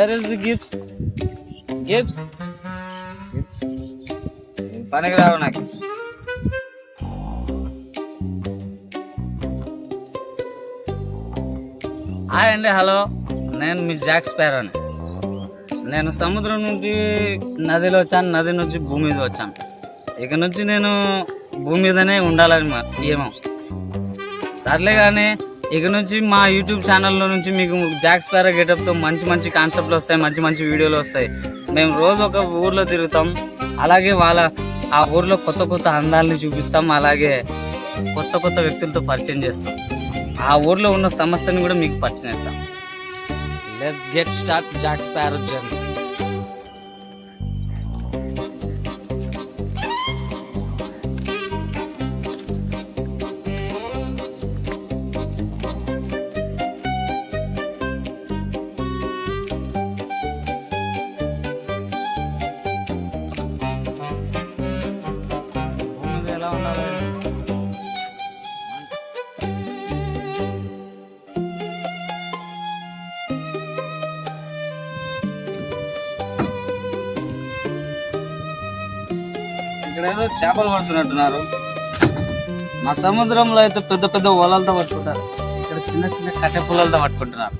Where is the gifts? Gifts పనికి రావు నాకు. Hi అండి, హలో, నేను మీ జాక్ స్పారోని. నేను సముద్రం నుండి నదిలో వచ్చాను, నది నుంచి భూమి మీద వచ్చాను. ఇక నుంచి నేను భూమి మీదనే ఉండాలని ఏమో. సర్లే కానీ ఇక నుంచి మా యూట్యూబ్ ఛానల్లో నుంచి మీకు జాక్ స్పారో గెటప్తో మంచి మంచి కాన్సెప్ట్లు వస్తాయి, మంచి మంచి వీడియోలు వస్తాయి. మేము రోజు ఒక ఊర్లో తిరుగుతాం, అలాగే ఆ ఊర్లో కొత్త కొత్త అందాలని చూపిస్తాం, అలాగే కొత్త కొత్త వ్యక్తులతో పరిచయం చేస్తాం. ఆ ఊర్లో ఉన్న సమస్యను కూడా మీకు పరిచయం చేస్తాం. Let's get start Jack sparrow journey. ఎలా ఉండాలి? ఇక్కడ ఏదో చేపలు పడుతున్నట్టున్నారు. మా సముద్రంలో అయితే పెద్ద పెద్ద వలలతో పట్టుకుంటారు, ఇక్కడ చిన్న చిన్న కట్టె పుల్లలతో పట్టుకుంటున్నారు.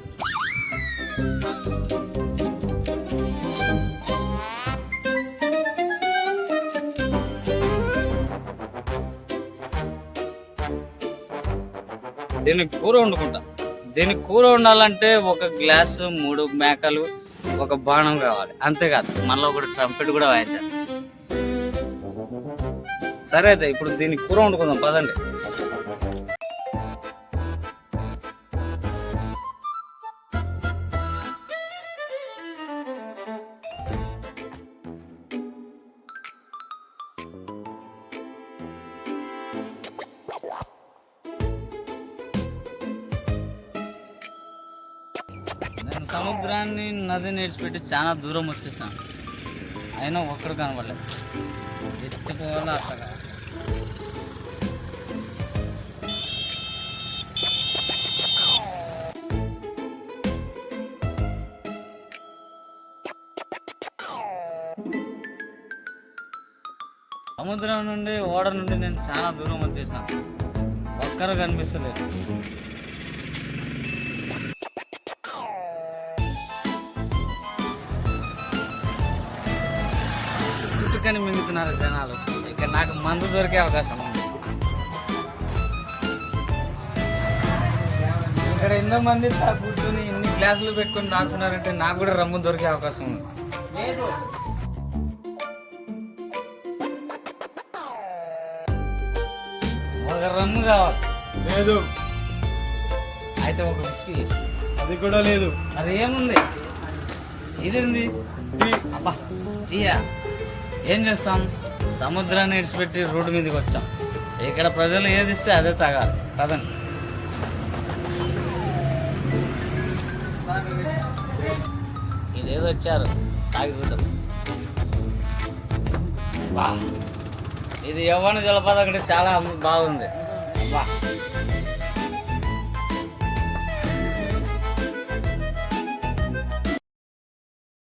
దీనికి కూర వండుకుంటాం. దీనికి కూర వండాలంటే ఒక గ్లాసు, 3 మేకలు, ఒక బాణం కావాలి. అంతేకాదు మళ్ళీ ఒకటి ట్రంపెట్ కూడా వాయించాలి. సరే అయితే ఇప్పుడు దీనికి కూర వండుకుందాం, పదండి. నేను సముద్రాన్ని, నదిని విడిచిపెట్టి చాలా దూరం వచ్చేసాను, అయినా ఒక్కడు కనబడలేదు. ఎత్తిపోవాలా అక్కడ. సముద్రం నుండి, ఓడ నుండి నేను చాలా దూరం వచ్చేసాను, ఒక్కరు కనిపిస్తలేదు. చికెన్ మింగుతున్నారు జనాలు. ఇక నాకు మందు దొరికే అవకాశం ఉంది. ఇక్కడ ఎంతో మంది కూర్చొని ఇన్ని గ్లాసులు పెట్టుకొని తాగుతున్నారంటే నాకు కూడా రమ్ము దొరికే అవకాశం ఉంది. ఒక రమ్ము కావాలి. లేదు. అయితే ఒక విస్కీ. అది కూడా లేదు. అది ఏముంది? ఇది ఉంది. అబ్బా టీయా. ఏం చేస్తాం, సముద్రాన్ని విడిచిపెట్టి రోడ్డు మీదకి వచ్చాం. ఇక్కడ ప్రజలు ఏది ఇస్తే అదే తాగాలి. కదండి. ఇదేదో వచ్చారు, తాగి చూద్దాం. ఇది యవ్వన జలపాతం కంటే చాలా బాగుంది. అబ్బా